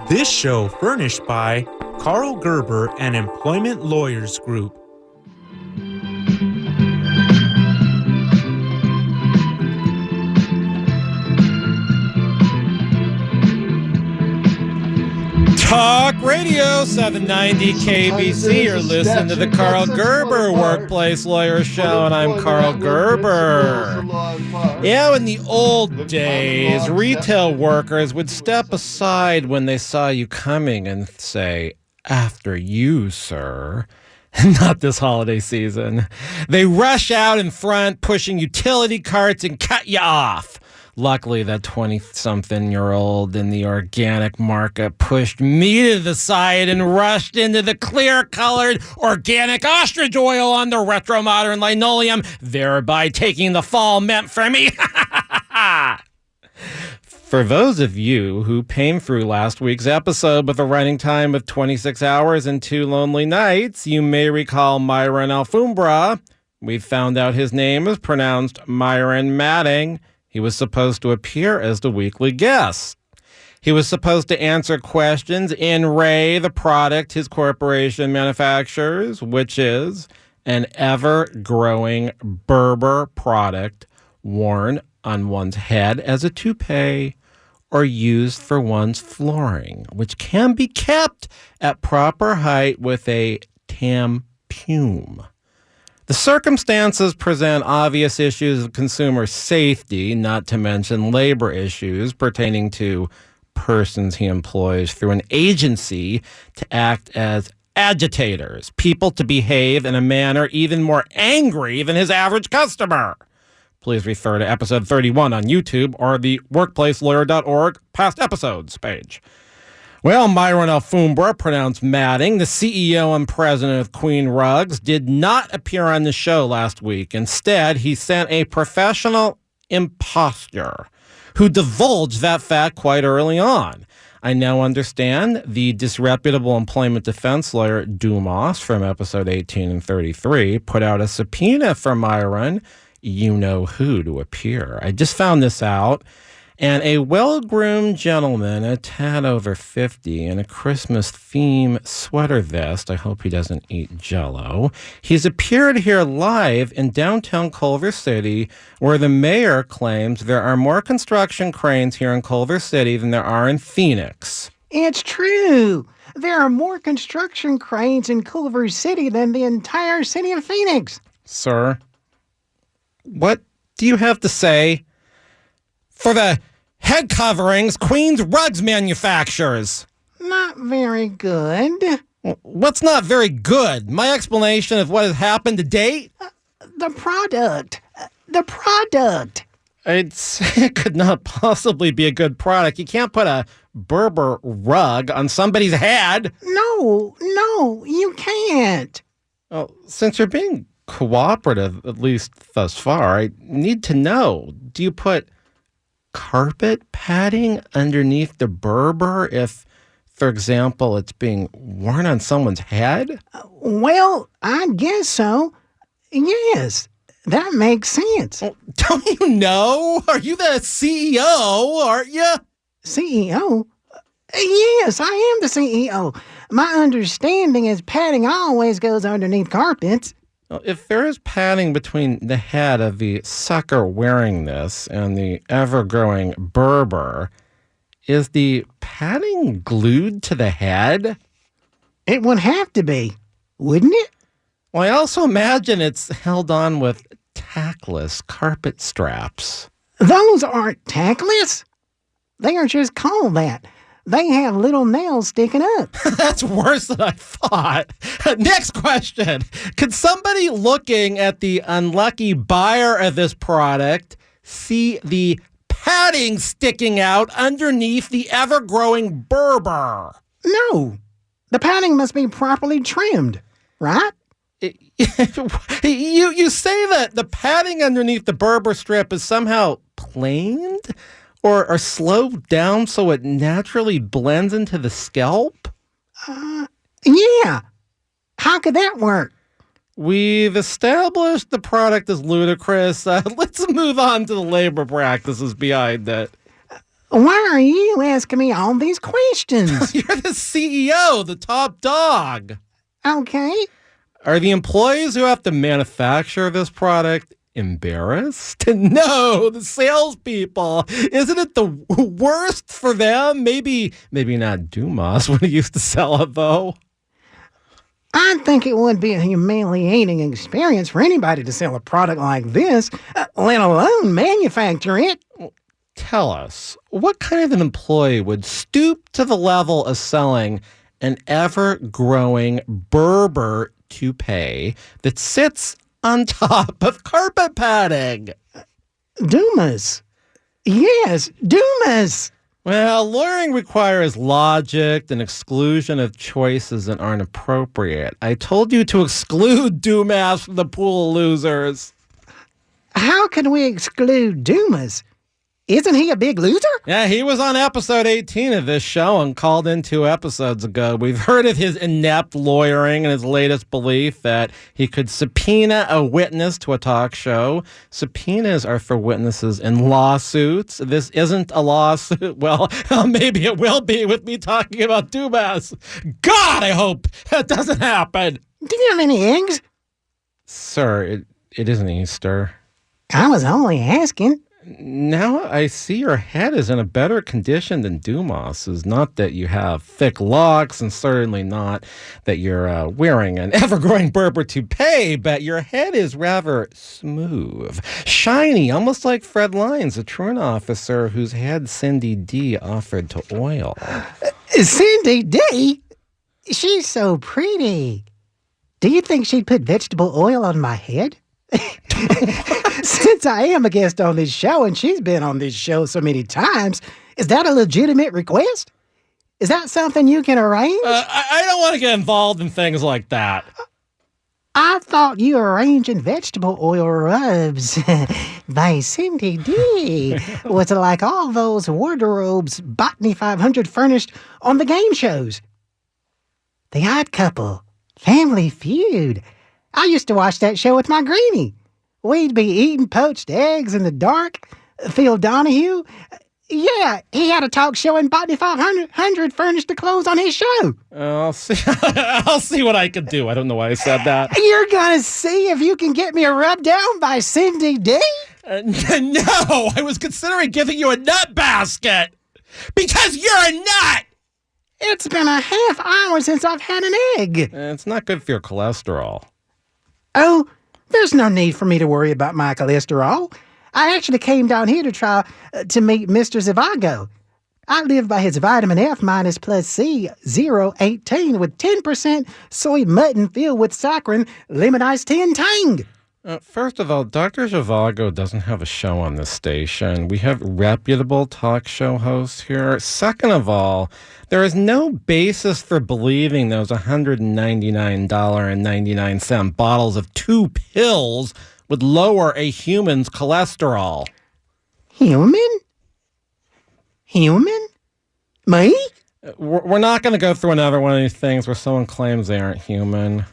This show furnished by Karl Gerber and Employment Lawyers Group. Talk Radio 790 KABC. You're listening to the Karl Gerber Workplace Lawyer Show, and I'm Karl Gerber. Yeah, in the old days, retail workers would step aside when they saw you coming and say, "After you, sir." Not this holiday season. They rush out in front, pushing utility carts and cut you off. Luckily, that 20-something-year-old in the organic market pushed me to the side and rushed into the clear-colored organic ostrich oil on the retro-modern linoleum, thereby taking the fall meant for me. For those of you who came through last week's episode with a running time of 26 hours and 2 lonely nights, you may recall Myron Alfombra. We found out his name is pronounced Myron Matting. He was supposed to appear as the weekly guest. He was supposed to answer questions in Ray, the product his corporation manufactures, which is an ever-growing berber product worn on one's head as a toupee or used for one's flooring, which can be kept at proper height with a tampoon. The circumstances present obvious issues of consumer safety, not to mention labor issues pertaining to persons he employs through an agency to act as agitators, people to behave in a manner even more angry than his average customer. Please refer to episode 31 on YouTube or the workplacelawyer.org past episodes page. Well, Myron Alfombra, pronounced Matting, the CEO and president of Queen Rugs, did not appear on the show last week. Instead, he sent a professional imposter who divulged that fact quite early on. I now understand the disreputable employment defense lawyer Dombass from episode 18 and 33 put out a subpoena for Myron, you-know-who, to appear. I just found this out. And a well-groomed gentleman, a tad over 50, in a Christmas-theme sweater vest, I hope he doesn't eat Jell-O, he's appeared here live in downtown Culver City, where the mayor claims there are more construction cranes here in Culver City than there are in Phoenix. It's true. There are more construction cranes in Culver City than the entire city of Phoenix. Sir, what do you have to say for the head coverings Queen's Rugs manufactures? Not very good. What's not very good? My explanation of what has happened to date? The product. The product. I'd say it could not possibly be a good product. You can't put a berber rug on somebody's head. No, you can't. Well, since you're being cooperative, at least thus far, I need to know, do you put carpet padding underneath the berber if, for example, it's being worn on someone's head? Well, I guess so. Yes, that makes sense. Well, don't you know? Are you the CEO, aren't you? CEO? Yes, I am the CEO. My understanding is padding always goes underneath carpets. Well, if there is padding between the head of the sucker wearing this and the ever-growing berber, is the padding glued to the head? It would have to be, wouldn't it? Well, I also imagine it's held on with tackless carpet straps. Those aren't tackless. They are just called that. They have little nails sticking up. That's worse than I thought. Next question. Could somebody looking at the unlucky buyer of this product see the padding sticking out underneath the ever-growing berber? No. The padding must be properly trimmed, right? You say that the padding underneath the berber strip is somehow planed? Or slowed down so it naturally blends into the scalp? Yeah. How could that work? We've established the product is ludicrous. Let's move on to the labor practices behind it. Why are you asking me all these questions? You're the CEO, the top dog. Okay. Are the employees who have to manufacture this product embarrassed? No, the salespeople. Isn't it the worst for them? Maybe not Dombass when he used to sell it, though. I think it would be a humiliating experience for anybody to sell a product like this, let alone manufacture it. Tell us, what kind of an employee would stoop to the level of selling an ever-growing berber toupee that sits on top of carpet padding? Dombass. Yes, Dombass. Well, lawyering requires logic and exclusion of choices that aren't appropriate. I told you to exclude Dombass from the pool of losers. How can we exclude Dombass? Isn't he a big loser? Yeah, he was on episode 18 of this show and called in 2 episodes ago. We've heard of his inept lawyering and his latest belief that he could subpoena a witness to a talk show. Subpoenas are for witnesses in lawsuits. This isn't a lawsuit. Well, maybe it will be with me talking about Dombass. God, I hope that doesn't happen. Do you have any eggs? Sir, it isn't Easter. I was only asking. Now I see your head is in a better condition than Dombass's. Not that you have thick locks, and certainly not that you're wearing an ever-growing berber toupee, but your head is rather smooth, shiny, almost like Fred Lyons, a truant officer whose head Cindy D offered to oil. Cindy D? She's so pretty. Do you think she'd put vegetable oil on my head? Since I am a guest on this show and she's been on this show so many times, is that a legitimate request? Is that something you can arrange? I don't want to get involved in things like that. I thought you were arranging vegetable oil rubs by Cindy D. Was it like all those wardrobes Botany 500 furnished on the game shows? The Odd Couple, Family Feud. I used to watch that show with my greenie. We'd be eating poached eggs in the dark. Phil Donahue, yeah, he had a talk show and Botany 500 furnished the clothes on his show. I'll see. I'll see what I can do. I don't know why I said that. You're gonna see if you can get me a rub down by Cindy D? No, I was considering giving you a nut basket because you're a nut. It's been a half hour since I've had an egg. It's not good for your cholesterol. Oh, there's no need for me to worry about my cholesterol. I actually came down here to try to meet Mr. Zhivago. I live by his vitamin F minus plus C 018 with 10% soy mutton filled with saccharin, lemon iced tea and tang. First of all, Dr. Zhivago doesn't have a show on this station. We have reputable talk show hosts here. Second of all, there is no basis for believing those $199.99 bottles of 2 pills would lower a human's cholesterol. Human? Human? Me? We're not going to go through another one of these things where someone claims they aren't human.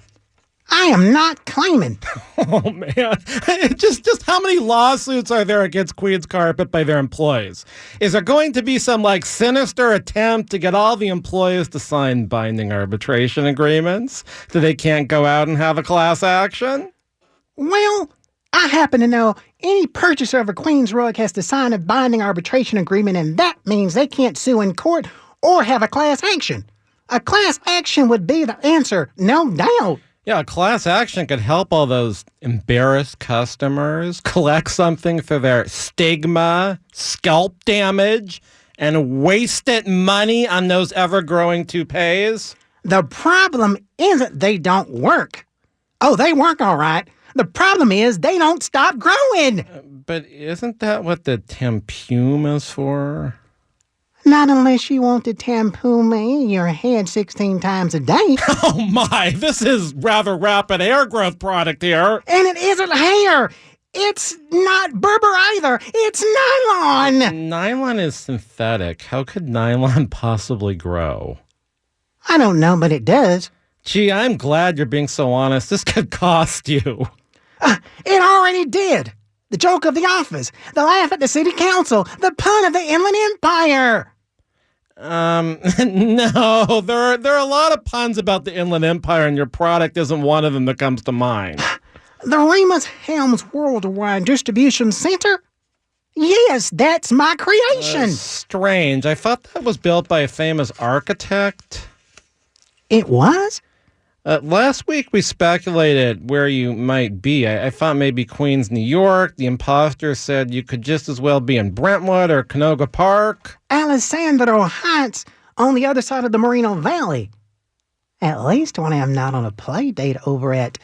I am not claiming. Oh, man. Just how many lawsuits are there against Queen's Carpet by their employees? Is there going to be some, sinister attempt to get all the employees to sign binding arbitration agreements so they can't go out and have a class action? Well, I happen to know any purchaser of a Queen's rug has to sign a binding arbitration agreement, and that means they can't sue in court or have a class action. A class action would be the answer, no doubt. Yeah, a class action could help all those embarrassed customers collect something for their stigma, scalp damage, and wasted money on those ever-growing toupees. The problem isn't they don't work. Oh, they work all right. The problem is they don't stop growing. But isn't that what the tampume is for? Not unless you want to tampoo me in your head 16 times a day. Oh my, this is rather rapid hair growth product here. And it isn't hair. It's not berber either. It's nylon. Nylon is synthetic. How could nylon possibly grow? I don't know, but it does. Gee, I'm glad you're being so honest. This could cost you. It already did. the joke of the office, the laugh at the city council, the pun of the Inland Empire. No, there are a lot of puns about the Inland Empire, and your product isn't one of them that comes to mind. The Remus Helms Worldwide Distribution Center? Yes, that's my creation. Strange. I thought that was built by a famous architect. It was? Last week we speculated where you might be. I thought maybe Queens, New York. The imposter said you could just as well be in Brentwood or Canoga Park. Alessandro Heights, on the other side of the Moreno Valley. At least when I'm not on a play date over at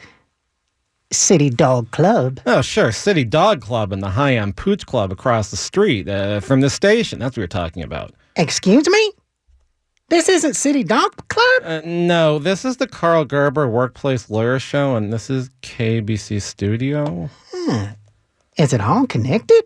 City Dog Club. Oh, sure. City Dog Club and the High-End Pooch Club across the street from the station. That's what we're talking about. Excuse me? This isn't City Dog Club? No, this is the Karl Gerber Workplace Lawyer Show, and this is KABC Studio. Is it all connected?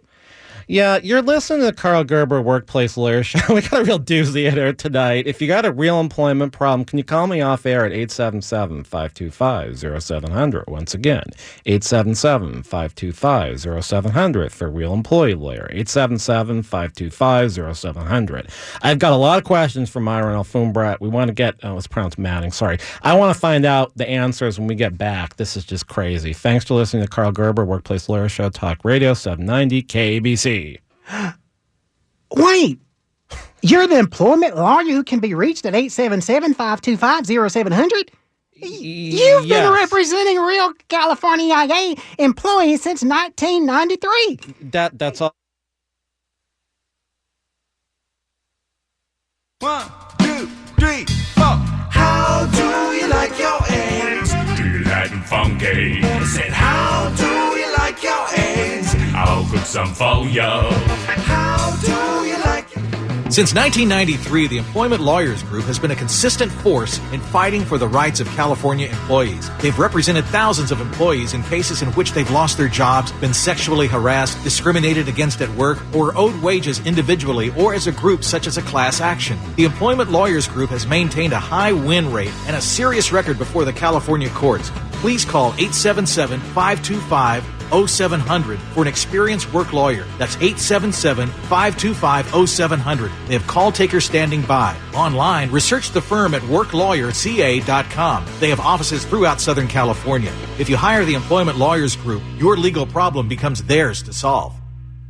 Yeah, you're listening to the Karl Gerber Workplace Lawyer Show. We got a real doozy in here tonight. If you got a real employment problem, can you call me off air at 877-525-0700? Once again, 877-525-0700 for Real Employee Lawyer. 877-525-0700. I've got a lot of questions for Myron Alfombra. We want to get, it's pronounced Manning, sorry. I want to find out the answers when we get back. This is just crazy. Thanks for listening to Karl Gerber Workplace Lawyer Show, Talk Radio 790 KABC. Wait, you're the employment lawyer who can be reached at 877-525-0700? You've been representing real California IA employees since 1993. That's all. 1, 2, 3, 4. How do you like your eggs? Do you like them funky? I said, how do you like your eggs? I'll cook some for you. How do you like it? Since 1993, the Employment Lawyers Group has been a consistent force in fighting for the rights of California employees. They've represented thousands of employees in cases in which they've lost their jobs, been sexually harassed, discriminated against at work, or owed wages individually or as a group such as a class action. The Employment Lawyers Group has maintained a high win rate and a serious record before the California courts. Please call 877-525-0700 for an experienced work lawyer. That's 877-525-0700. They have call takers standing by. Online, research the firm at worklawyerca.com. They have offices throughout Southern California. If you hire the Employment Lawyers Group, your legal problem becomes theirs to solve.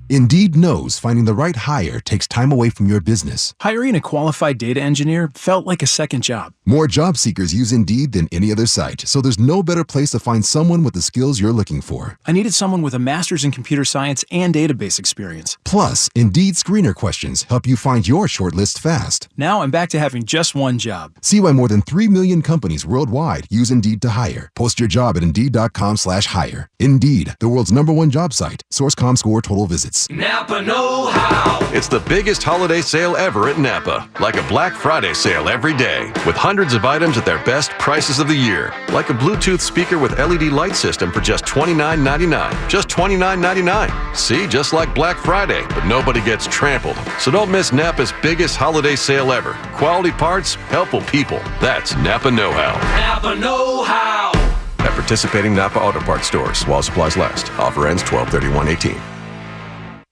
Indeed knows finding the right hire takes time away from your business. Hiring a qualified data engineer felt like a second job. More job seekers use Indeed than any other site, so there's no better place to find someone with the skills you're looking for. I needed someone with a master's in computer science and database experience. Plus, Indeed screener questions help you find your shortlist fast. Now I'm back to having just one job. See why more than 3 million companies worldwide use Indeed to hire. Post your job at Indeed.com/hire. Indeed, the world's #1 job site. Source Comscore total visits. Napa know-how. It's the biggest holiday sale ever at Napa. Like a Black Friday sale every day, with hundreds of items at their best prices of the year. Like a Bluetooth speaker with LED light system for just $29.99. Just $29.99. See, just like Black Friday, but nobody gets trampled. So don't miss Napa's biggest holiday sale ever. Quality parts, helpful people. That's Napa know-how. Napa know-how. At participating Napa Auto Parts stores while supplies last. Offer ends 12/31/18.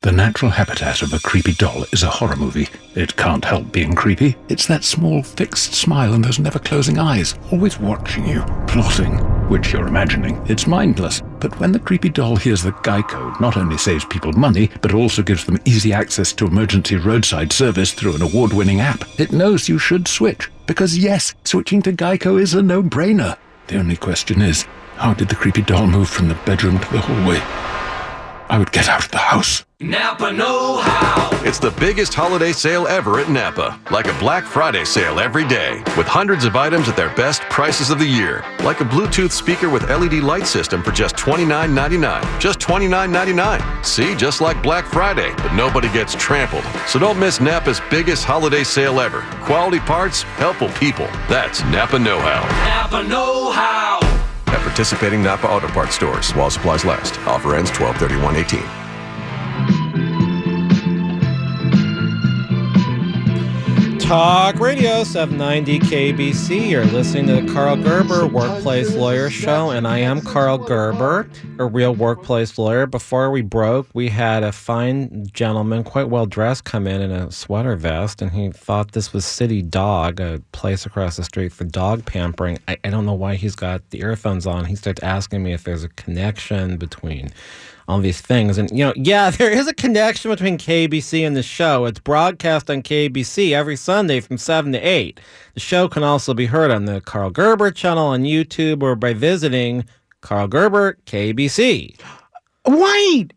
The natural habitat of a creepy doll is a horror movie. It can't help being creepy. It's that small, fixed smile and those never-closing eyes, always watching you, plotting, which you're imagining. It's mindless. But when the creepy doll hears that Geico not only saves people money, but also gives them easy access to emergency roadside service through an award-winning app, it knows you should switch. Because yes, switching to Geico is a no-brainer. The only question is, how did the creepy doll move from the bedroom to the hallway? I would get out of the house. Napa know-how. It's the biggest holiday sale ever at Napa. Like a Black Friday sale every day, with hundreds of items at their best prices of the year. Like a Bluetooth speaker with LED light system for just $29.99. Just $29.99. See, just like Black Friday, but nobody gets trampled. So don't miss Napa's biggest holiday sale ever. Quality parts, helpful people. That's Napa know-how. Napa know-how. At participating Napa Auto Parts stores while supplies last. Offer ends 12/31/18. Talk Radio 790 KBC. You're listening to the Karl Gerber Workplace Lawyer Show, and I am Karl Gerber, a real workplace lawyer. Before we broke, we had a fine gentleman, quite well dressed, come in a sweater vest, and he thought this was City Dog, a place across the street for dog pampering. I don't know why he's got the earphones on. He starts asking me if there's a connection between all these things. And, yeah, there is a connection between KBC and the show. It's broadcast on KBC every Sunday from 7 to 8. The show can also be heard on the Karl Gerber channel on YouTube or by visiting Karl Gerber KBC. Wait!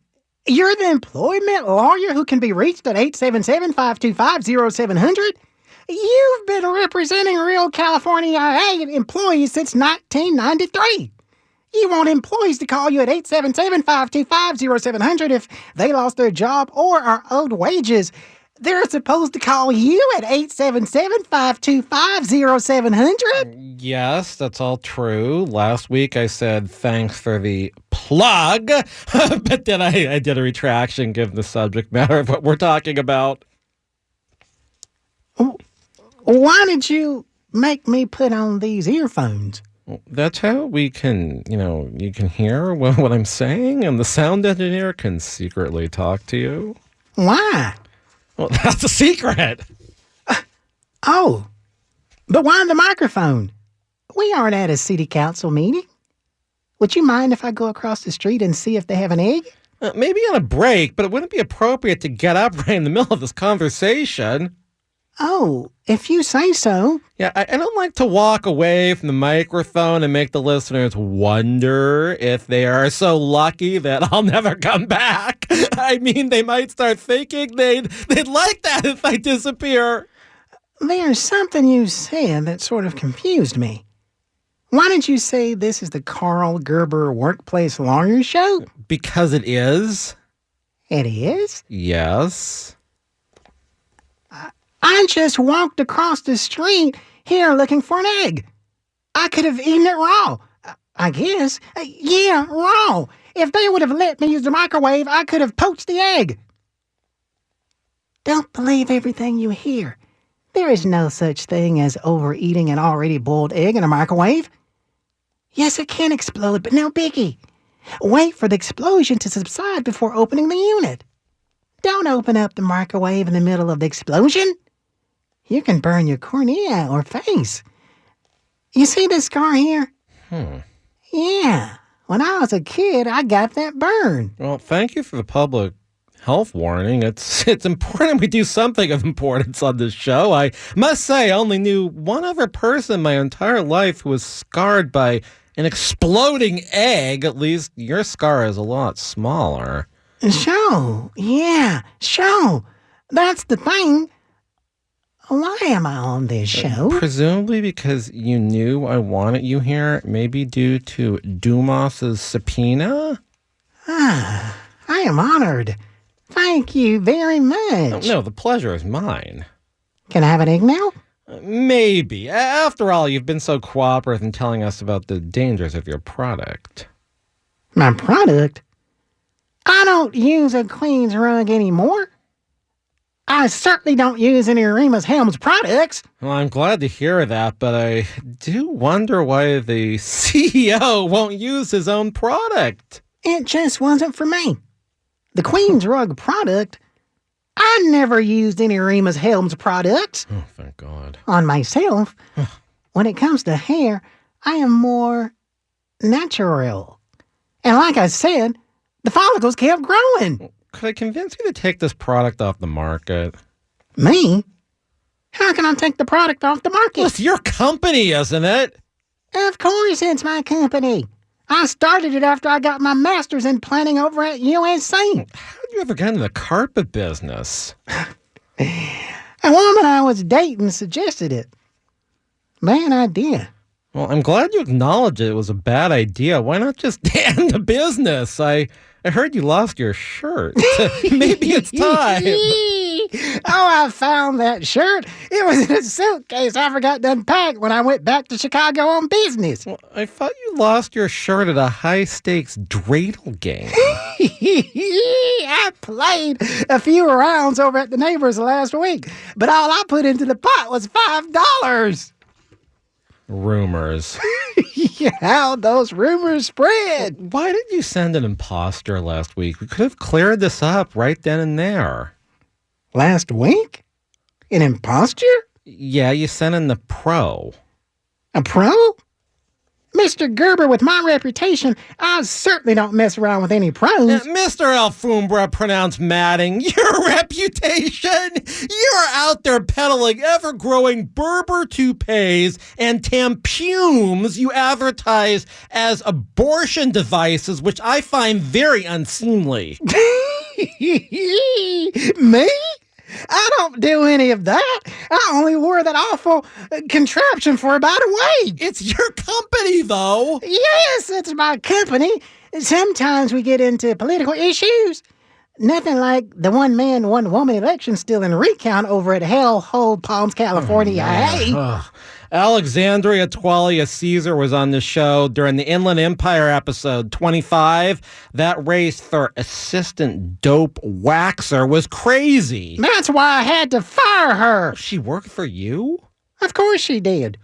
You're the employment lawyer who can be reached at 877-525-0700? You've been representing real California employees since 1993. You want employees to call you at 877-525-0700 if they lost their job or are owed wages. They're supposed to call you at 877-525-0700. Yes, that's all true. Last week I said thanks for the plug, but then I did a retraction given the subject matter of what we're talking about. Why did you make me put on these earphones? That's how we can, you can hear what I'm saying, and the sound engineer can secretly talk to you. Why? Well, that's a secret. Oh, but why the microphone? We aren't at a city council meeting. Would you mind if I go across the street and see if they have an egg? Maybe on a break, but it wouldn't be appropriate to get up right in the middle of this conversation. Oh, if you say so. Yeah, I don't like to walk away from the microphone and make the listeners wonder if they are so lucky that I'll never come back. I mean, they might start thinking they'd like that if I disappear. There's something you said that sort of confused me. Why did you say this is the Karl Gerber Workplace Lawyer Show? Because it is. It is? Yes. I just walked across the street here looking for an egg. I could have eaten it raw, I guess. Yeah, raw. If they would have let me use the microwave, I could have poached the egg. Don't believe everything you hear. There is no such thing as overeating an already boiled egg in a microwave. Yes, it can explode, but no biggie. Wait for the explosion to subside before opening the unit. Don't open up the microwave in the middle of the explosion. You can burn your cornea or face. You see this scar here? Yeah. When I was a kid, I got that burn. Well, thank you for the public health warning. It's important we do something of importance on this show. I must say, I only knew one other person my entire life who was scarred by an exploding egg. At least your scar is a lot smaller. Sure. Yeah, sure. That's the thing. Why am I on this show? Presumably because you knew I wanted you here, maybe due to Dombass's subpoena? I am honored. Thank you very much. No, the pleasure is mine. Can I have an egg now? Maybe. After all, you've been so cooperative in telling us about the dangers of your product. My product? I don't use a Queen's rug anymore. I certainly don't use any Remus Helms products. Well, I'm glad to hear that, but I do wonder why the CEO won't use his own product. It just wasn't for me. The Queen's rug product, I never used any Remus Helms products. Oh, thank God. On myself, when it comes to hair, I am more natural. And like I said, the follicles kept growing. Could I convince you to take this product off the market? Me? How can I take the product off the market? Well, it's your company, isn't it? Of course it's my company. I started it after I got my master's in planning over at USC. How did you ever get into the carpet business? A woman I was dating suggested it. Bad idea. Well, I'm glad you acknowledged it was a bad idea. Why not just end the business? I heard you lost your shirt. Maybe it's time. I found that shirt. It was in a suitcase I forgot to unpack when I went back to Chicago on business. Well, I thought you lost your shirt at a high-stakes dreidel game. I played a few rounds over at the neighbor's last week, but all I put into the pot was $5. Rumors. How those rumors spread. Why did you send an imposter last week? We could have cleared this up right then and there. Last week? An imposture? Yeah, you sent in the pro. A pro? Mr. Gerber, with my reputation, I certainly don't mess around with any pros. Mr. Alfombra, pronounced Matting, your reputation? You're out there peddling ever-growing Berber toupees and tampumes you advertise as abortion devices, which I find very unseemly. Me? I don't do any of that. I only wore that awful contraption for about a week. It's your company, though. Yes, it's my company. Sometimes we get into political issues. Nothing like the one-man, one-woman election still in recount over at Hellhole Palms, California. Hey. Alexandria Twalia Caesar was on the show during the Inland Empire episode 25. That race for assistant dope waxer was crazy. That's why I had to fire her. She worked for you? Of course she did.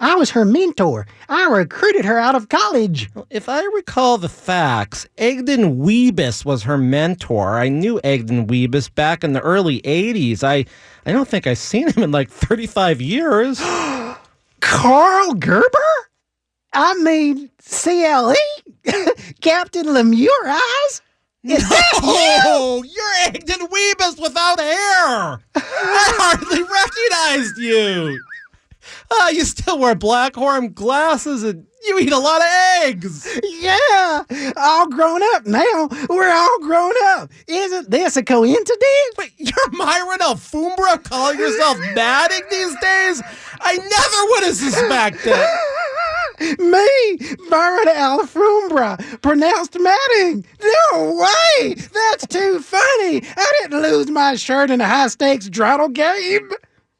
I was her mentor. I recruited her out of college. If I recall the facts, Egdon Webis was her mentor. I knew Egdon Webis back in the early 80s. I don't think I've seen him in like 35 years. Karl Gerber? I mean, CLE? Captain Lemure Eyes? Is that you? You're Egdon Webis without hair. I hardly recognized you. You still wear black horn glasses and you eat a lot of eggs. Yeah, all grown up now. We're all grown up. Isn't this a coincidence? Wait, you're Myron Alfombra calling yourself Matting these days? I never would have suspected. Me, Myron Alfombra, pronounced Matting. No way! That's too funny. I didn't lose my shirt in a high-stakes dreidel game.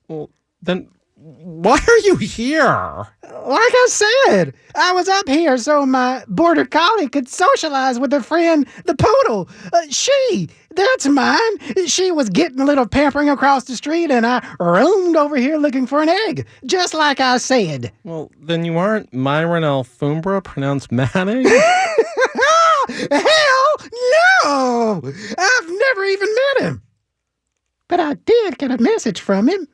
Well, then why are you here? Like I said, I was up here so my border collie could socialize with her friend, the poodle. That's mine. She was getting a little pampering across the street, and I roamed over here looking for an egg, just like I said. Well, then you aren't Myron Alfombra, pronounced Manning? Hell no! I've never even met him. But I did get a message from him.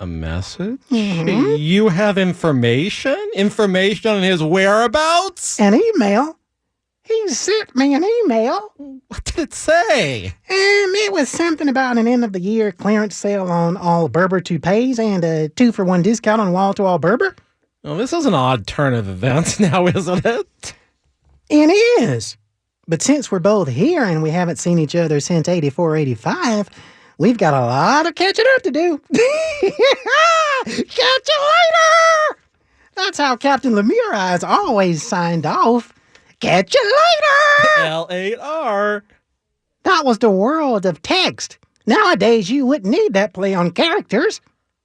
A message? Mm-hmm. You have information? Information on his whereabouts? An email. He sent me an email. What did it say? It was something about an end-of-the-year clearance sale on all Berber toupees and a 2-for-1 discount on wall-to-wall Berber. Well, this is an odd turn of events now, isn't it? It is. But since we're both here and we haven't seen each other since 84, 85... we've got a lot of catching up to do. Catch you later! That's how Captain Lemure Eyes always signed off. Catch you later! L8R. That was the world of text. Nowadays, you wouldn't need that play on characters.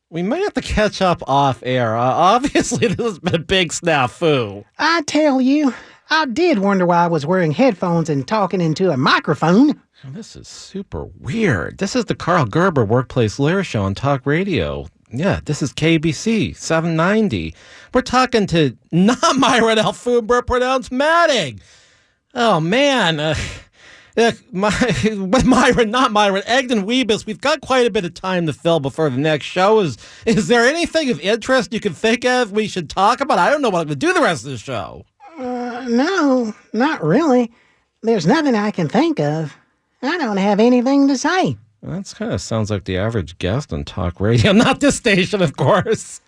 We might have to catch up off air. Obviously, this has been a big snafu. I tell you, I did wonder why I was wearing headphones and talking into a microphone. This is super weird. This is the Karl Gerber Workplace Lyre Show on Talk Radio. Yeah, this is KABC 790. We're talking to not Myron Alfombra, pronounced Matting. Oh, man. Myron, not Myron, Egdon Webis, we've got quite a bit of time to fill before the next show. Is there anything of interest you can think of we should talk about? I don't know what I'm going to do the rest of the show. No, not really. There's nothing I can think of. I don't have anything to say. That kind of sounds like the average guest on talk radio. Not this station, of course.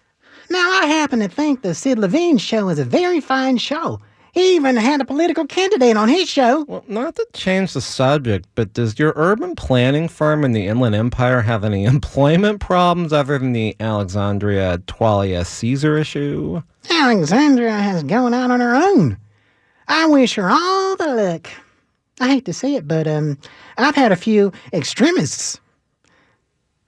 Now, I happen to think the Sid Levine show is a very fine show. He even had a political candidate on his show. Well, not to change the subject, but does your urban planning firm in the Inland Empire have any employment problems other than the Alexandria Twalia Caesar issue? Alexandria has gone out on her own. I wish her all the luck. I hate to say it, but I've had a few extremists.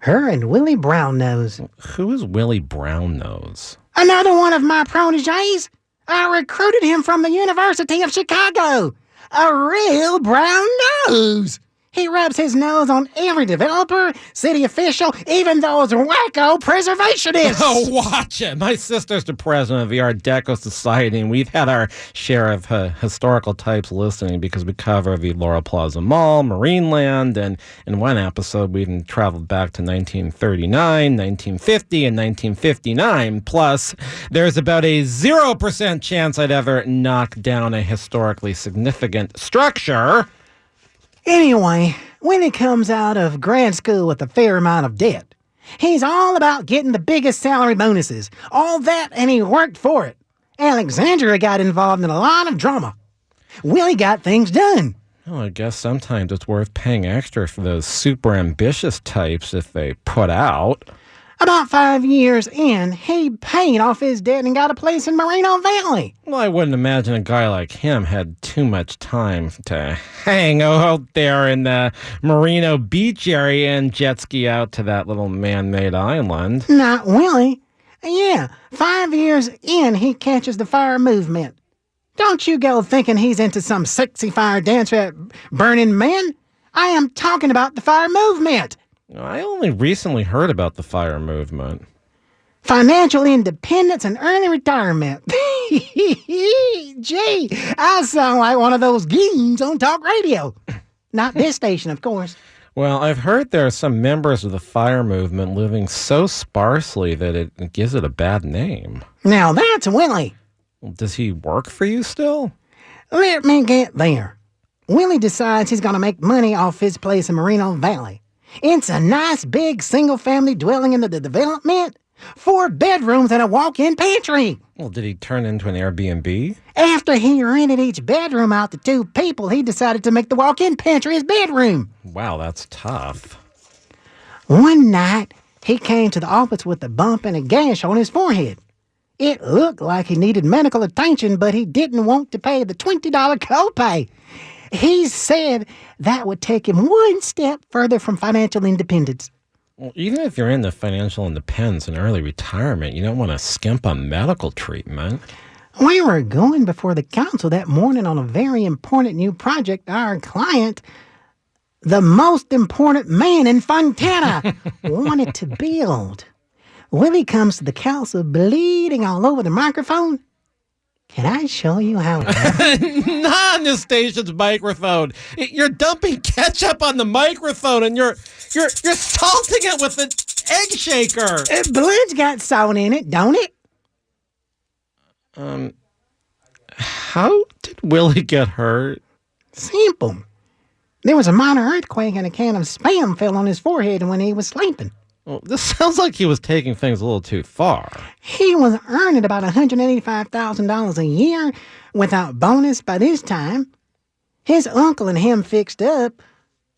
Her and Willie Brownnose. Who is Willie Brownnose? Another one of my protégés. I recruited him from the University of Chicago. A real brown nose. He rubs his nose on every developer, city official, even those wacko preservationists. Oh, watch it. My sister's the president of the Art Deco Society, and we've had our share of historical types listening because we cover the Laurel Plaza Mall, Marineland, and in one episode we even traveled back to 1939, 1950, and 1959. Plus, there's about a 0% chance I'd ever knock down a historically significant structure. Anyway, when he comes out of grad school with a fair amount of debt, he's all about getting the biggest salary bonuses. All that, and he worked for it. Alexandria got involved in a lot of drama. Willie got things done. Well, I guess sometimes it's worth paying extra for those super ambitious types if they put out. About 5 years in, he paid off his debt and got a place in Moreno Valley. Well, I wouldn't imagine a guy like him had too much time to hang out there in the Merino Beach area and jet ski out to that little man-made island. Not Willie. Yeah, 5 years in, he catches the fire movement. Don't you go thinking he's into some sexy fire dancer at Burning Man. I am talking about the fire movement. I only recently heard about the fire movement. Financial independence and early retirement. Gee, I sound like one of those geeks on talk radio. Not this station, of course. Well, I've heard there are some members of the fire movement living so sparsely that it gives it a bad name. Now that's Willie. Does he work for you still? Let me get there. Willie decides he's going to make money off his place in Moreno Valley. It's a nice big single-family dwelling in the development. 4 bedrooms and a walk-in pantry. Well, did he turn into an Airbnb? After he rented each bedroom out to 2 people, he decided to make the walk-in pantry his bedroom. Wow, that's tough. One night, he came to the office with a bump and a gash on his forehead. It looked like he needed medical attention, but he didn't want to pay the $20 copay. He said that would take him one step further from financial independence. Well, even if you're into financial independence and early retirement, you don't want to skimp on medical treatment. We were going before the council that morning on a very important new project our client, the most important man in Fontana, wanted to build. Willie comes to the council bleeding all over the microphone. Can I show you how it happens? Not on the station's microphone. You're dumping ketchup on the microphone and you're salting it with an egg shaker. Blood's got salt in it, don't it? How did Willie get hurt? Simple. There was a minor earthquake and a can of Spam fell on his forehead when he was sleeping. Well, this sounds like he was taking things a little too far. He was earning about $185,000 a year without bonus by this time. His uncle and him fixed up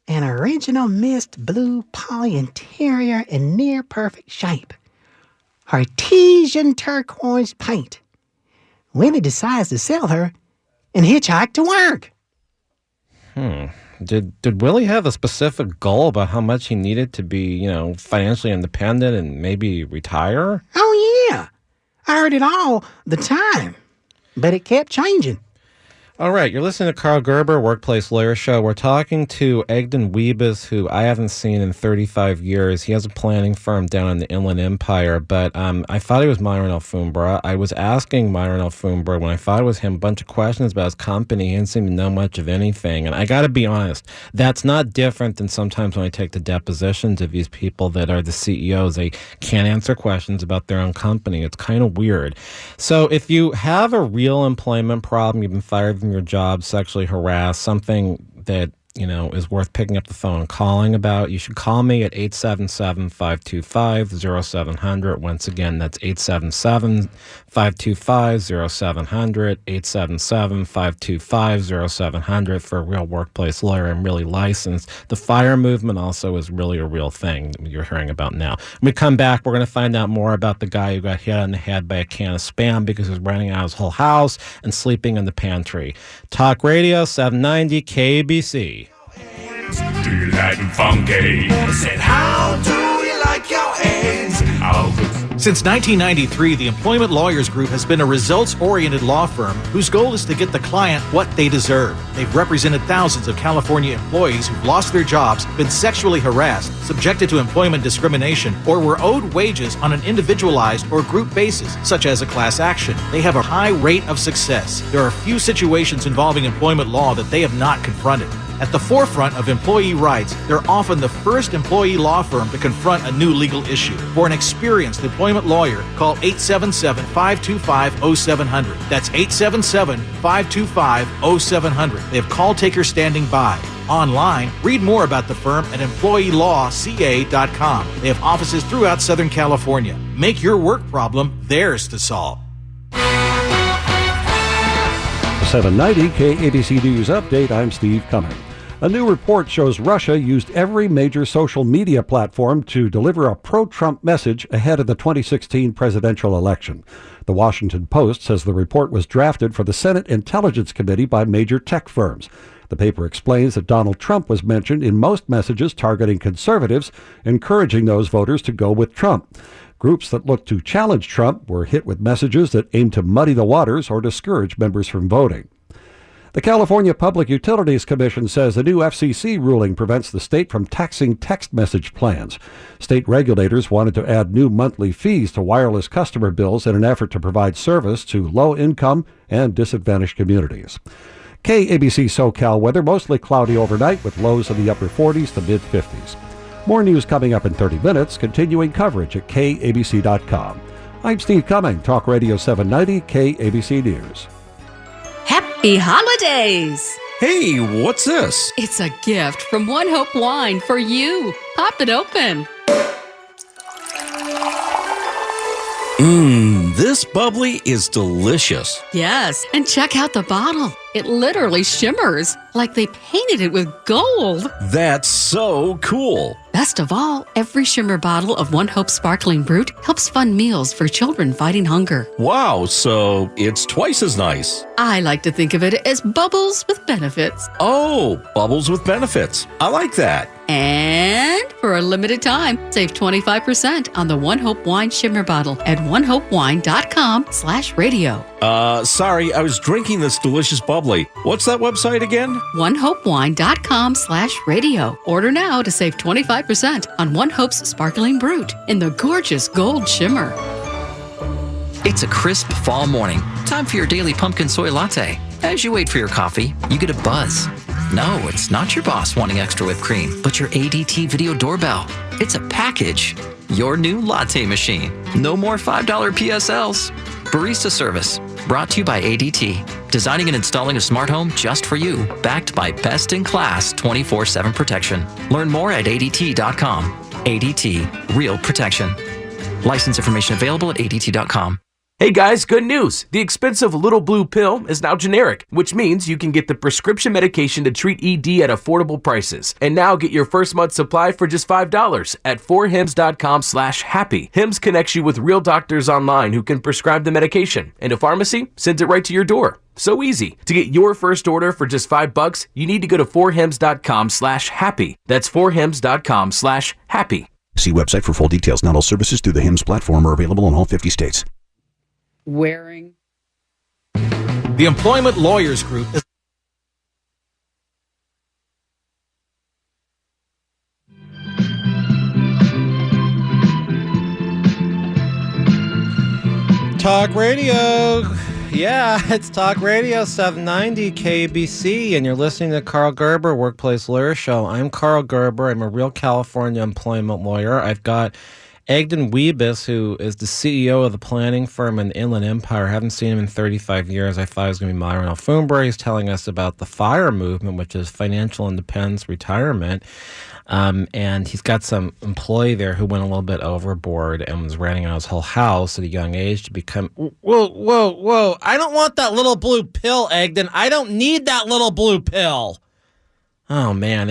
an original mist blue poly interior in near perfect shape. Artesian turquoise paint. Willie decides to sell her and hitchhike to work. Did Willie have a specific goal about how much he needed to be, financially independent and maybe retire? Oh, yeah. I heard it all the time, but it kept changing. All right, you're listening to Karl Gerber, Workplace Lawyer Show. We're talking to Egdon Webis, who I haven't seen in 35 years. He has a planning firm down in the Inland Empire, but I thought he was Myron Alfombra. I was asking Myron Alfombra when I thought it was him a bunch of questions about his company. He didn't seem to know much of anything. And I got to be honest, that's not different than sometimes when I take the depositions of these people that are the CEOs. They can't answer questions about their own company. It's kind of weird. So if you have a real employment problem, you've been fired from your job, sexually harassed, something that is worth picking up the phone and calling about, you should call me at 877-525-0700. Once again, that's 877-525-0700, 877-525-0700 for a real workplace lawyer and really licensed. The fire movement also is really a real thing you're hearing about now. When we come back, we're going to find out more about the guy who got hit on the head by a can of Spam because he was running out of his whole house and sleeping in the pantry. Talk Radio 790 KABC. Do you like funky? I said, how do you subpoenaed. Since 1993, the Employment Lawyers Group has been a results-oriented law firm whose goal is to get the client what they deserve. They've represented thousands of California employees who've lost their jobs, been sexually harassed, subjected to employment discrimination, or were owed wages on an individualized or group basis, such as a class action. They have a high rate of success. There are few situations involving employment law that they have not confronted. At the forefront of employee rights, they're often the first employee law firm to confront a new legal issue. For an experienced employment lawyer, call 877-525-0700. That's 877-525-0700. They have call takers standing by. Online, read more about the firm at employeelawca.com. They have offices throughout Southern California. Make your work problem theirs to solve. 790 KABC News Update, I'm Steve Cumming. A new report shows Russia used every major social media platform to deliver a pro-Trump message ahead of the 2016 presidential election. The Washington Post says the report was drafted for the Senate Intelligence Committee by major tech firms. The paper explains that Donald Trump was mentioned in most messages targeting conservatives, encouraging those voters to go with Trump. Groups that look to challenge Trump were hit with messages that aim to muddy the waters or discourage members from voting. The California Public Utilities Commission says a new FCC ruling prevents the state from taxing text message plans. State regulators wanted to add new monthly fees to wireless customer bills in an effort to provide service to low-income and disadvantaged communities. KABC SoCal weather, mostly cloudy overnight with lows in the upper 40s to mid-50s. More news coming up in 30 minutes, continuing coverage at KABC.com. I'm Steve Cumming, Talk Radio 790, KABC News. Happy holidays! Hey, what's this? It's a gift from One Hope Wine for you. Pop it open. This bubbly is delicious. Yes, and check out the bottle. It literally shimmers like they painted it with gold. That's so cool. Best of all, every shimmer bottle of One Hope Sparkling Brut helps fund meals for children fighting hunger. Wow, so it's twice as nice. I like to think of it as bubbles with benefits. Oh, bubbles with benefits. I like that. And for a limited time, save 25% on the One Hope Wine Shimmer Bottle at onehopewine.com/radio. Sorry, I was drinking this delicious bubbly. What's that website again? onehopewine.com/radio. Order now to save 25% on One Hope's Sparkling Brut in the gorgeous gold shimmer. It's a crisp fall morning. Time for your daily pumpkin soy latte. As you wait for your coffee, you get a buzz. No, it's not your boss wanting extra whipped cream, but your ADT video doorbell. It's a package. Your new latte machine. No more $5 PSLs. Barista service. Brought to you by ADT. Designing and installing a smart home just for you. Backed by best-in-class 24/7 protection. Learn more at ADT.com. ADT. Real protection. License information available at ADT.com. Hey guys, good news! The expensive little blue pill is now generic, which means you can get the prescription medication to treat ED at affordable prices. And now get your first month's supply for just $5 at 4hims.com/happy. Hims connects you with real doctors online who can prescribe the medication, and a pharmacy sends it right to your door. So easy. To get your first order for just $5, you need to go to 4hims.com/happy. That's 4hims.com/happy. See website for full details. Not all services through the HIMS platform are available in all 50 states. Wearing. The Employment Lawyers Group is Talk Radio. Yeah, it's Talk Radio 790 KABC, and you're listening to Karl Gerber, Workplace Lawyer Show. I'm Karl Gerber. I'm a real California employment lawyer. I've got Egdon Webis, who is the CEO of the planning firm in the Inland Empire. I haven't seen him in 35 years. I thought it was going to be Myron Alfombra. He's telling us about the FIRE movement, which is financial independence retirement. And he's got some employee there who went a little bit overboard and was renting out his whole house at a young age to become... Whoa. I don't want that little blue pill, Egdon. I don't need that little blue pill. Oh, man.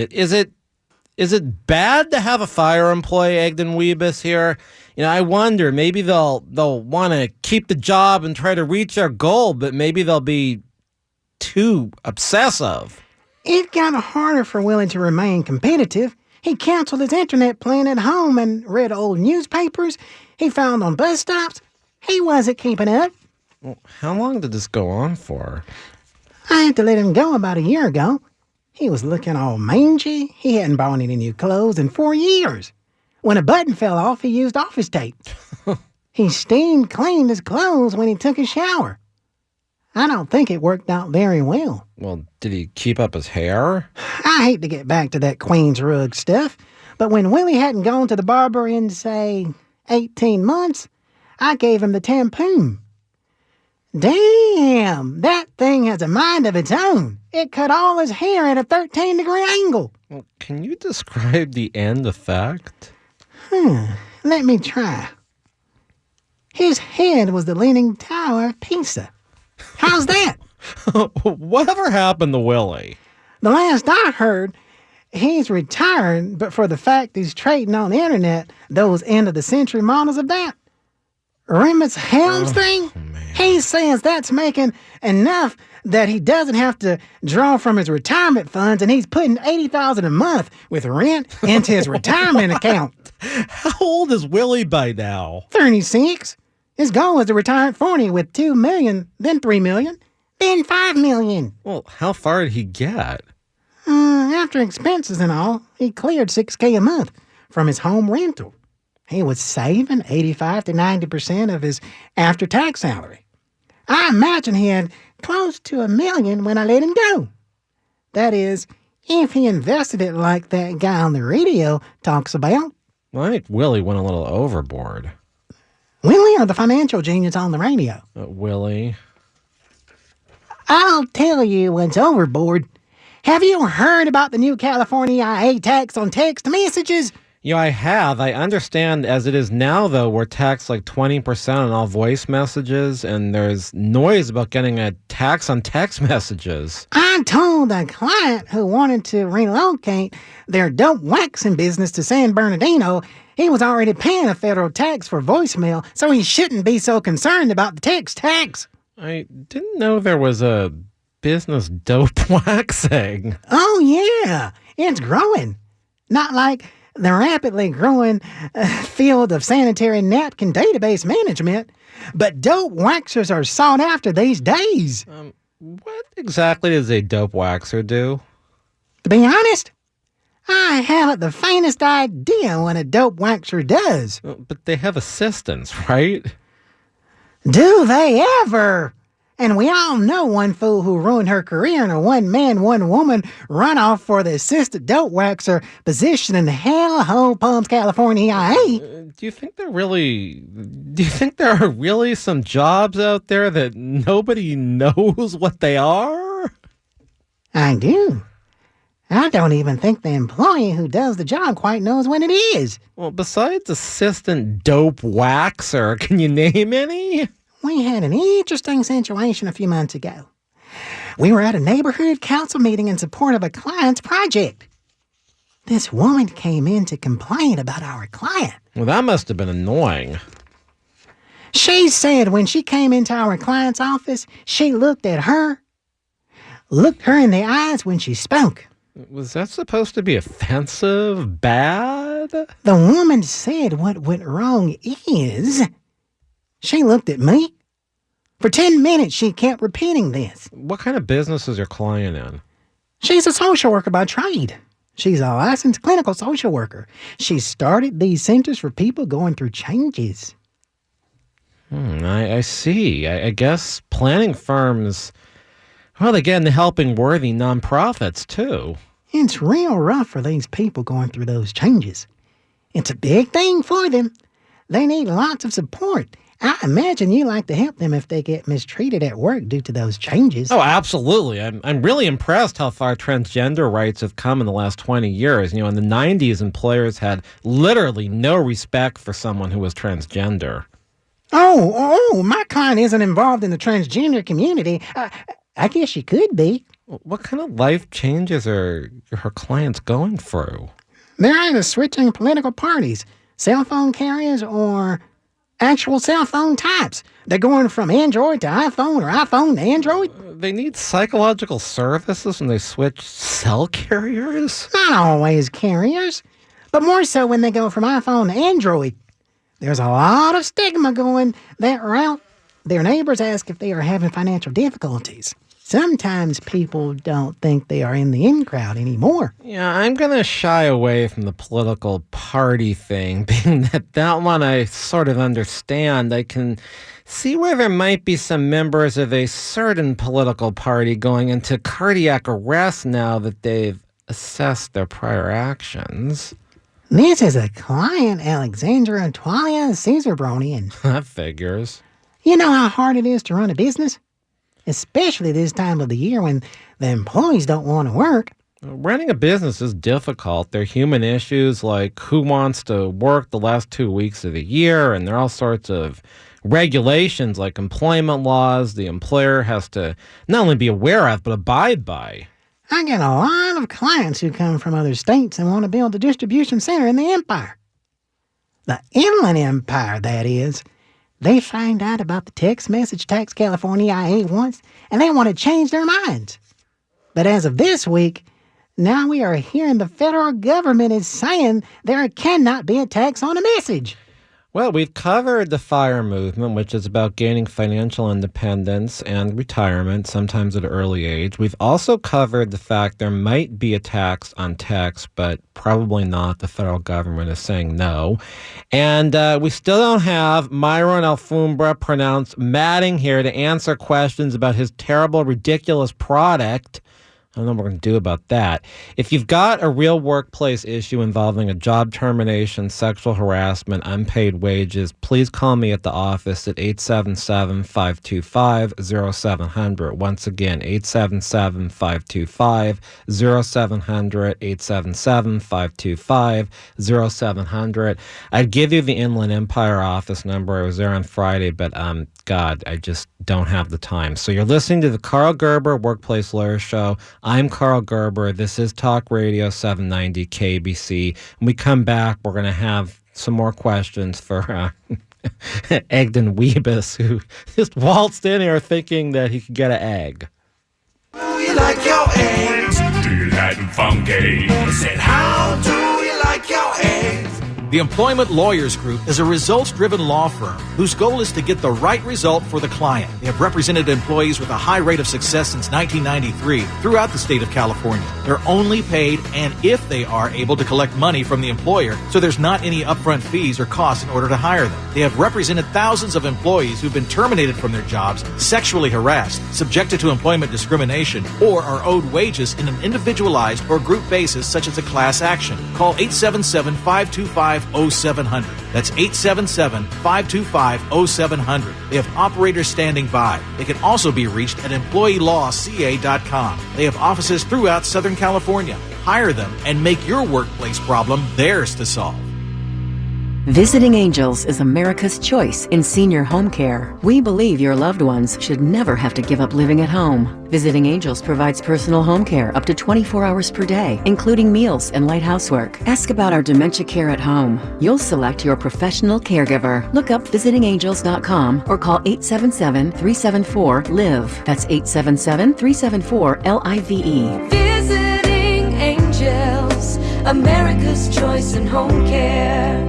Is it bad to have a FIRE employee, Egdon Webis, here? You know, I wonder, maybe they'll want to keep the job and try to reach their goal, but maybe they'll be too obsessive. It got harder for Willie to remain competitive. He canceled his internet plan at home and read old newspapers he found on bus stops. He wasn't keeping up. Well, how long did this go on for? I had to let him go about a year ago. He was looking all mangy. He hadn't bought any new clothes in 4 years. When a button fell off, he used office tape. He steamed cleaned his clothes when he took a shower. I don't think it worked out very well. Well, did he keep up his hair? I hate to get back to that Queen's rug stuff, but when Willie hadn't gone to the barber in, say, 18 months, I gave him the tampoon. Damn, that thing has a mind of its own. It cut all his hair at a 13-degree angle. Well, can you describe the end effect? Let me try. His head was the Leaning Tower of Pisa. How's that? Whatever happened to Willie? The last I heard, he's retired, but for the fact he's trading on the internet those end-of-the-century models of that Remus Helms thing, he says that's making enough that he doesn't have to draw from his retirement funds, and he's putting $80,000 a month with rent into his retirement account. How old is Willie by now? 36. His goal was to retire at 40 with $2 million, then $3 million, then $5 million. Well, how far did he get? After expenses and all, he cleared $6,000 a month from his home rental. He was saving 85 to 90% of his after-tax salary. I imagine he had close to $1 million when I let him go. That is, if he invested it like that guy on the radio talks about. Well, I think Willie went a little overboard. Willie or the financial genius on the radio? Willie. I'll tell you what's overboard. Have you heard about the new California IA tax on text messages? Yeah, I have. I understand as it is now, though, we're taxed like 20% on all voice messages, and there's noise about getting a tax on text messages. I told a client who wanted to relocate their dope waxing business to San Bernardino he was already paying a federal tax for voicemail, so he shouldn't be so concerned about the text tax. I didn't know there was a business dope waxing. Oh, yeah. It's growing. Not like the rapidly growing field of sanitary napkin database management, but dope waxers are sought after these days. What exactly does a dope waxer do? To be honest, I haven't the faintest idea what a dope waxer does. But they have assistants, right? Do they ever? And we all know one fool who ruined her career in a one-man, one-woman runoff for the assistant dope waxer position in Hellhole Palms, California, IA. Do you think there are really some jobs out there that nobody knows what they are? I do. I don't even think the employee who does the job quite knows what it is. Well, besides assistant dope waxer, can you name any? We had an interesting situation a few months ago. We were at a neighborhood council meeting in support of a client's project. This woman came in to complain about our client. Well, that must have been annoying. She said when she came into our client's office, she looked her in the eyes when she spoke. Was that supposed to be offensive? Bad? The woman said what went wrong is... She looked at me. For 10 minutes, she kept repeating this. What kind of business is your client in? She's a social worker by trade. She's a licensed clinical social worker. She started these centers for people going through changes. I see. I guess planning firms, well, they get into helping worthy nonprofits, too. It's real rough for these people going through those changes. It's a big thing for them. They need lots of support. I imagine you like to help them if they get mistreated at work due to those changes. Oh, absolutely. I'm really impressed how far transgender rights have come in the last 20 years. You know, in the 90s, employers had literally no respect for someone who was transgender. Oh, my client isn't involved in the transgender community. I guess she could be. What kind of life changes are her clients going through? They're either switching political parties, cell phone carriers, or actual cell phone types. They're going from Android to iPhone or iPhone to Android. They need psychological services when they switch cell carriers? Not always carriers. but more so when they go from iPhone to Android. There's a lot of stigma going that route. Their neighbors ask if they are having financial difficulties. Sometimes people don't think they are in the in crowd anymore. Yeah, I'm going to shy away from the political party thing, being that one I sort of understand. I can see where there might be some members of a certain political party going into cardiac arrest now that they've assessed their prior actions. This is a client, Alexandra Twalia Caesarbronian. That figures. You know how hard it is to run a business? Especially this time of the year when the employees don't want to work. Running a business is difficult. There are human issues like who wants to work the last 2 weeks of the year, and there are all sorts of regulations like employment laws the employer has to not only be aware of, but abide by. I get a lot of clients who come from other states and want to build a distribution center in the empire. The Inland Empire, that is. They find out about the text message tax California IA wants, and they want to change their minds. But as of this week, now we are hearing the federal government is saying there cannot be a tax on a message. Well, we've covered the FIRE movement, which is about gaining financial independence and retirement, sometimes at an early age. We've also covered the fact there might be a tax on text, but probably not. The federal government is saying no. And we still don't have Myron Alfombra, pronounced Matting, here to answer questions about his terrible, ridiculous product. I don't know what we're going to do about that. If you've got a real workplace issue involving a job termination, sexual harassment, unpaid wages, please call me at the office at 877-525-0700. Once again, 877-525-0700, 877-525-0700. I'd give you the Inland Empire office number. I was there on Friday, but God, I just don't have the time. So you're listening to the Karl Gerber Workplace Lawyer Show. I'm Karl Gerber. This is Talk Radio 790 KABC. When we come back, we're going to have some more questions for Egdon Webis, who just waltzed in here thinking that he could get an egg. Do you like your eggs? Do you like them funky? I said, how do you like your eggs? The Employment Lawyers Group is a results-driven law firm whose goal is to get the right result for the client. They have represented employees with a high rate of success since 1993 throughout the state of California. They're only paid and if they are able to collect money from the employer, so there's not any upfront fees or costs in order to hire them. They have represented thousands of employees who've been terminated from their jobs, sexually harassed, subjected to employment discrimination, or are owed wages in an individualized or group basis such as a class action. Call 877-525-0700. That's 877-525-0700. They have operators standing by. They can also be reached at employeelawca.com. They have offices throughout Southern California. Hire them and make your workplace problem theirs to solve. Visiting Angels is America's choice in senior home care. We believe your loved ones should never have to give up living at home. Visiting Angels provides personal home care up to 24 hours per day, including meals and light housework. Ask about our dementia care at home. You'll select your professional caregiver. Look up visitingangels.com or call 877-374-LIVE. That's 877-374-LIVE. Visiting Angels, America's choice in home care.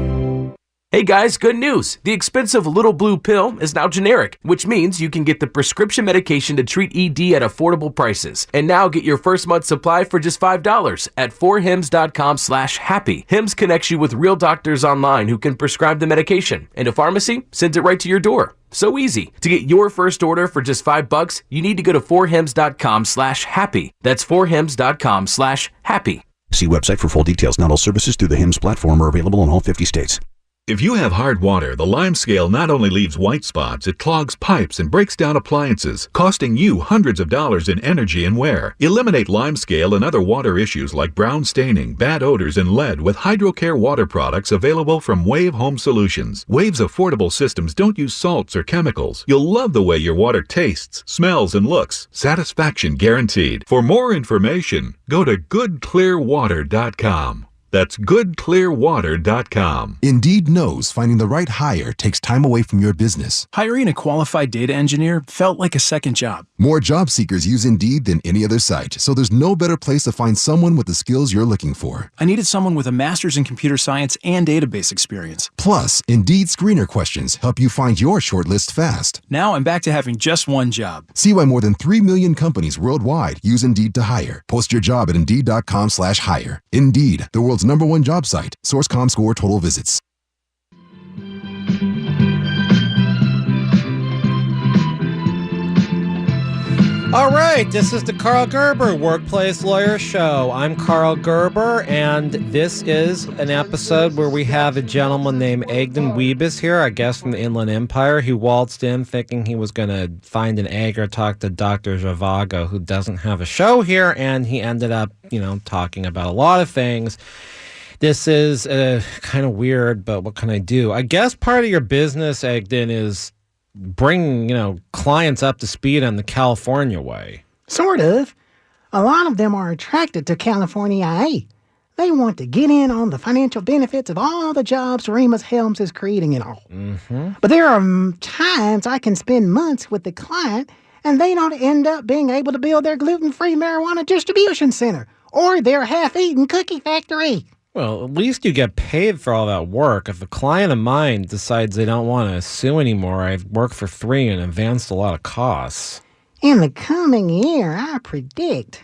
Hey guys, good news! The expensive little blue pill is now generic, which means you can get the prescription medication to treat ED at affordable prices. And now get your first month's supply for just $5 at 4hims.com/happy. Hims connects you with real doctors online who can prescribe the medication, and a pharmacy sends it right to your door. So easy. To get your first order for just $5, you need to go to 4hims.com/happy. That's 4hims.com/happy. See website for full details. Not all services through the HIMS platform are available in all 50 states. If you have hard water, the lime scale not only leaves white spots, it clogs pipes and breaks down appliances, costing you hundreds of dollars in energy and wear. Eliminate lime scale and other water issues like brown staining, bad odors, and lead with HydroCare water products available from Wave Home Solutions. Wave's affordable systems don't use salts or chemicals. You'll love the way your water tastes, smells, and looks. Satisfaction guaranteed. For more information, go to goodclearwater.com. That's goodclearwater.com. Indeed knows finding the right hire takes time away from your business. Hiring a qualified data engineer felt like a second job. More job seekers use Indeed than any other site, so there's no better place to find someone with the skills you're looking for. I needed someone with a master's in computer science and database experience. Plus, Indeed screener questions help you find your shortlist fast. Now I'm back to having just one job. See why more than 3 million companies worldwide use Indeed to hire. Post your job at Indeed.com/hire. Indeed, the world's #1 job site. Source ComScore total visits. All right, this is the Karl Gerber Workplace Lawyer Show. I'm Karl Gerber, and this is an episode where we have a gentleman named Egdon Webis here, I guess from the Inland Empire, who waltzed in thinking he was going to find an egg or talk to Dr. Zhivago, who doesn't have a show here, and he ended up, talking about a lot of things. This is kind of weird, but what can I do? I guess part of your business, Egdon, is bringing, clients up to speed on the California way. Sort of. A lot of them are attracted to California IA. They want to get in on the financial benefits of all the jobs Remus Helms is creating and all. Mm-hmm. But there are times I can spend months with the client and they don't end up being able to build their gluten-free marijuana distribution center or their half-eaten cookie factory. Well, at least you get paid for all that work. If a client of mine decides they don't want to sue anymore, I've worked for free and advanced a lot of costs. In the coming year, I predict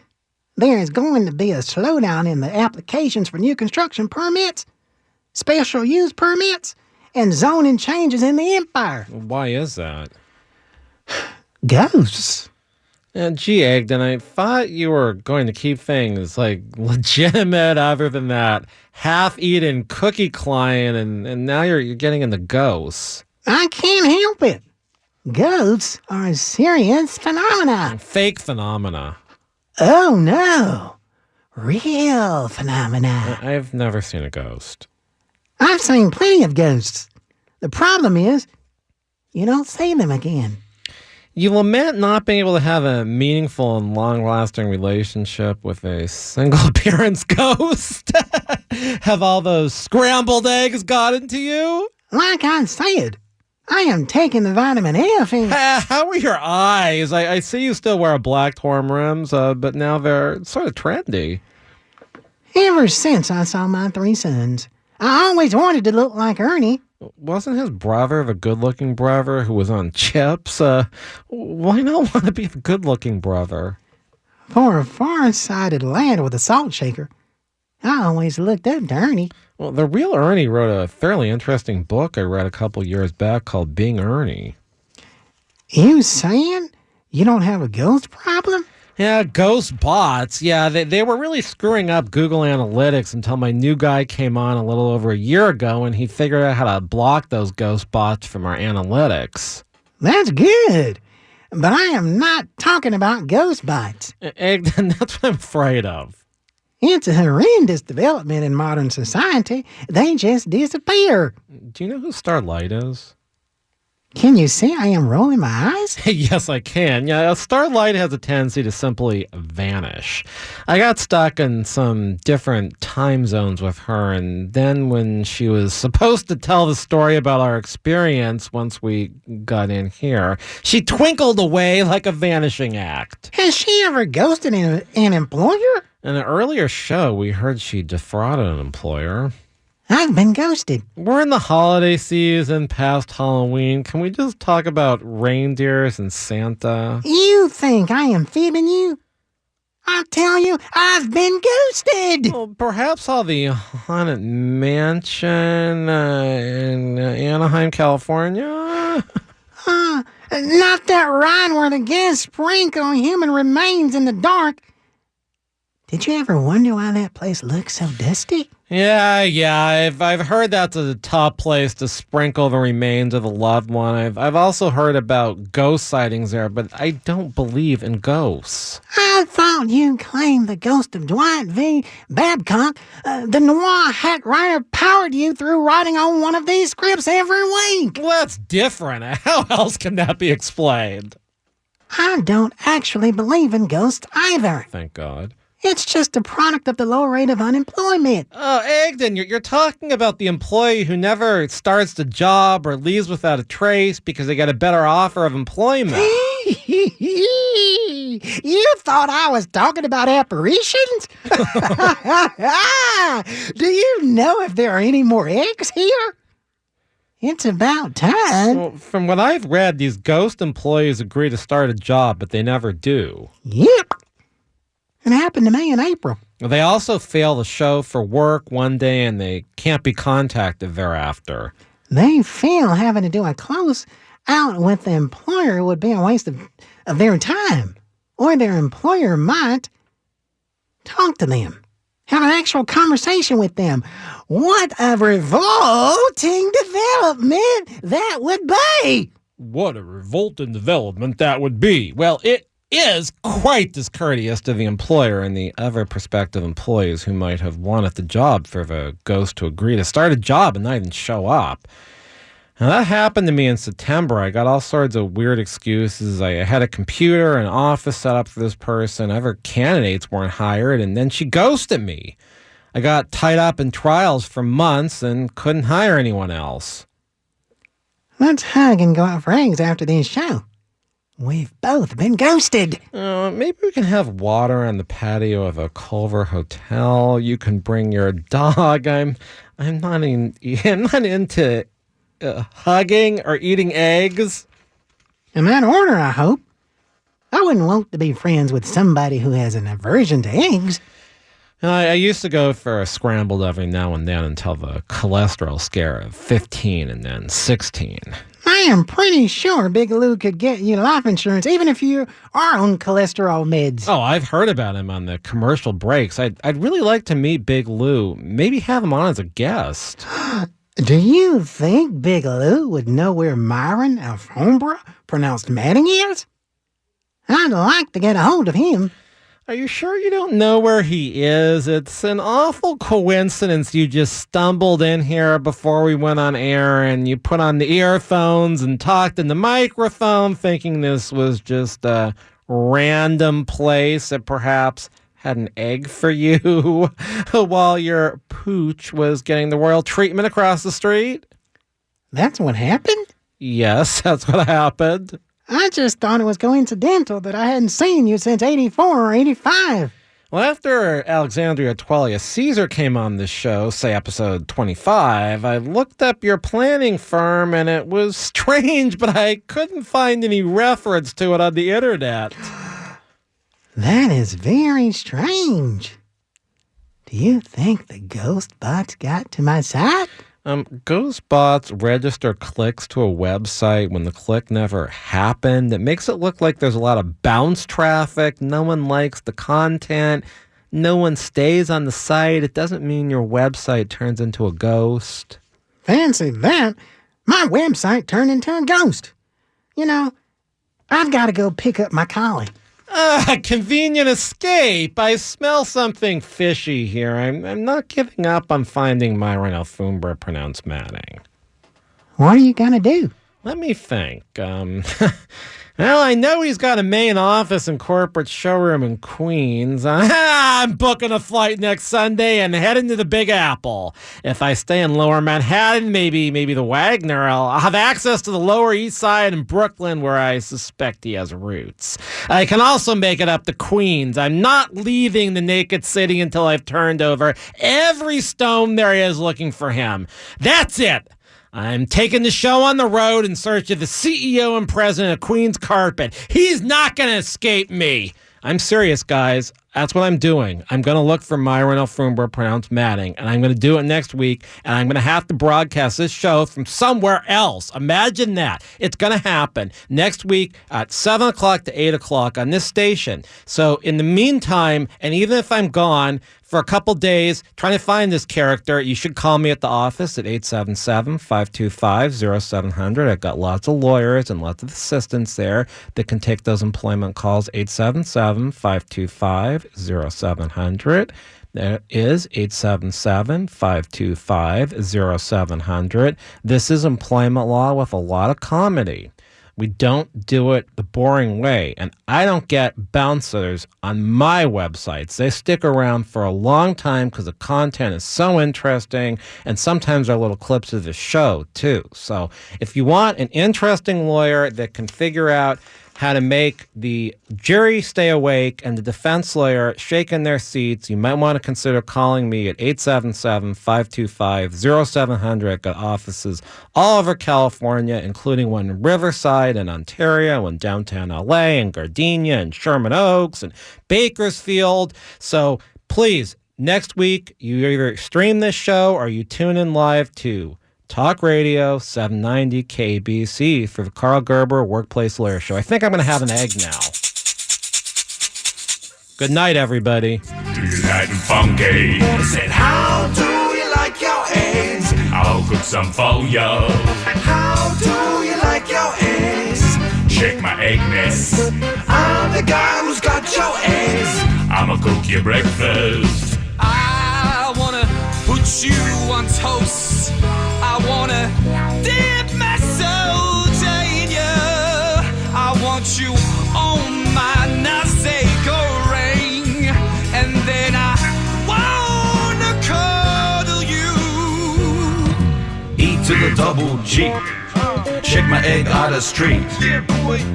there is going to be a slowdown in the applications for new construction permits, special use permits, and zoning changes in the empire. Why is that? Ghosts. Gee, Egdon, I thought you were going to keep things, legitimate other than that half-eaten cookie client, and now you're getting into ghosts. I can't help it. Ghosts are a serious phenomena. Fake phenomena. Oh, no. Real phenomena. I've never seen a ghost. I've seen plenty of ghosts. The problem is, you don't see them again. You lament not being able to have a meaningful and long-lasting relationship with a single-appearance ghost. Have all those scrambled eggs got into you? Like I said, I am taking the vitamin F and... How are your eyes? I see you still wear black torn rims, but now they're sort of trendy. Ever since I saw my 3 sons, I always wanted to look like Ernie. Wasn't his brother the good-looking brother who was on Chips? Why not want to be the good-looking brother? For a far-sighted lad with a salt shaker, I always looked up to Ernie. Well, the real Ernie wrote a fairly interesting book I read a couple years back called Being Ernie. You saying you don't have a ghost problem? Yeah, ghost bots. Yeah, they were really screwing up Google Analytics until my new guy came on a little over a year ago and he figured out how to block those ghost bots from our analytics. That's good. But I am not talking about ghost bots. Egdon, that's what I'm afraid of. It's a horrendous development in modern society. They just disappear. Do you know who Starlight is? Can you see I am rolling my eyes? Yes, I can. Yeah, Starlight has a tendency to simply vanish. I got stuck in some different time zones with her, and then when she was supposed to tell the story about our experience once we got in here, she twinkled away like a vanishing act. Has she ever ghosted an employer? In an earlier show, we heard she defrauded an employer. I've been ghosted. We're in the holiday season, past Halloween. Can we just talk about reindeers and Santa? You think I am fibbing you? I tell you, I've been ghosted. Well, perhaps all the haunted mansion in Anaheim, California? Not that ride where the guests sprinkle human remains in the dark. Did you ever wonder why that place looks so dusty? Yeah, I've heard that's a top place to sprinkle the remains of a loved one. I've also heard about ghost sightings there, but I don't believe in ghosts. I thought you claimed the ghost of Dwight V. Babcock, the noir hack writer, powered you through writing on one of these scripts every week. Well, that's different. How else can that be explained? I don't actually believe in ghosts either. Thank God. It's just a product of the low rate of unemployment. Oh, Egdon, you're talking about the employee who never starts the job or leaves without a trace because they got a better offer of employment. You thought I was talking about apparitions? Do you know if there are any more eggs here? It's about time. Well, from what I've read, these ghost employees agree to start a job, but they never do. Yep. It happened to me in April. They also fail to show for work one day and they can't be contacted thereafter. They feel having to do a close out with the employer would be a waste of their time. Or their employer might talk to them. Have an actual conversation with them. What a revolting development that would be! What a revolting development that would be. Well, it is quite discourteous to the employer and the other prospective employees who might have wanted the job for the ghost to agree to start a job and not even show up. Now, that happened to me in September. I got all sorts of weird excuses. I had a computer and office set up for this person. Other candidates weren't hired, and then she ghosted me. I got tied up in trials for months and couldn't hire anyone else. Let's hug and go out for eggs after this show. We've both been ghosted. Maybe we can have water on the patio of a Culver hotel. You can bring your dog. I'm not into hugging or eating eggs. In that order, I hope. I wouldn't want to be friends with somebody who has an aversion to eggs. I used to go for a scrambled every now and then until the cholesterol scare of 15 and then 16. I am pretty sure Big Lou could get you life insurance even if you are on cholesterol meds. Oh, I've heard about him on the commercial breaks. I'd really like to meet Big Lou. Maybe have him on as a guest. Do you think Big Lou would know where Myron Alfombra, pronounced Manning, is? I'd like to get a hold of him. Are you sure you don't know where he is? It's an awful coincidence you just stumbled in here before we went on air and you put on the earphones and talked in the microphone thinking this was just a random place that perhaps had an egg for you while your pooch was getting the royal treatment across the street? That's what happened? Yes, that's what happened. I just thought it was coincidental that I hadn't seen you since 84 or 85. Well, after Alexandria Twellius Caesar came on this show, say episode 25, I looked up your planning firm and it was strange, but I couldn't find any reference to it on the internet. That is very strange. Do you think the ghost bots got to my site? Ghost bots register clicks to a website when the click never happened. It makes it look like there's a lot of bounce traffic. No one likes the content. No one stays on the site. It doesn't mean your website turns into a ghost. Fancy that. My website turned into a ghost. You know, I've got to go pick up my collie. Convenient escape. I smell something fishy here. I'm not giving up on finding Myron Alfombra, pronounced Manning. What are you going to do? Let me think. Well, I know he's got a main office and corporate showroom in Queens. I'm booking a flight next Sunday and heading to the Big Apple. If I stay in Lower Manhattan, maybe the Wagner, I'll have access to the Lower East Side and Brooklyn, where I suspect he has roots. I can also make it up to Queens. I'm not leaving the naked city until I've turned over every stone there is looking for him. That's it. I'm taking the show on the road in search of the CEO and president of Queen's Carpet. He's not going to escape me. I'm serious, guys. That's what I'm doing. I'm going to look for Myron Alfombra, pronounced Manning, and I'm going to do it next week, and I'm going to have to broadcast this show from somewhere else. Imagine that. It's going to happen next week at 7 o'clock to 8 o'clock on this station. So in the meantime, and even if I'm gone for a couple days trying to find this character, you should call me at the office at 877-525-0700. I've got lots of lawyers and lots of assistants there that can take those employment calls. 877-525-0700. That is 877-525-0700. This is employment law with a lot of comedy. We don't do it the boring way. And I don't get bouncers on my websites. They stick around for a long time because the content is so interesting, and sometimes our little clips of the show, too. So if you want an interesting lawyer that can figure out how to make the jury stay awake and the defense lawyer shake in their seats, you might want to consider calling me at 877-525-0700. Got offices all over California, including one in Riverside and Ontario and downtown LA and Gardenia and Sherman Oaks and Bakersfield. So please, next week, you either stream this show or you tune in live to Talk Radio 790 KABC for the Karl Gerber Workplace Lawyer Show. I think I'm going to have an egg now. Good night, everybody. Do you like them funky? I said, how do you like your eggs? I'll cook some for you. How do you like your eggs? Shake my egg mess. I'm the guy who's got your eggs. I'ma cook your breakfast. I wanna put you on toast. I wanna dip my soda in you. I want you on my nase ring, and then I wanna cuddle you. E to the double G. Shake my egg out of street.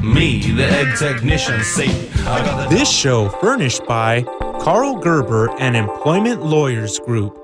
Me, the egg technician, see. This show furnished by Karl Gerber and Employment Lawyers Group.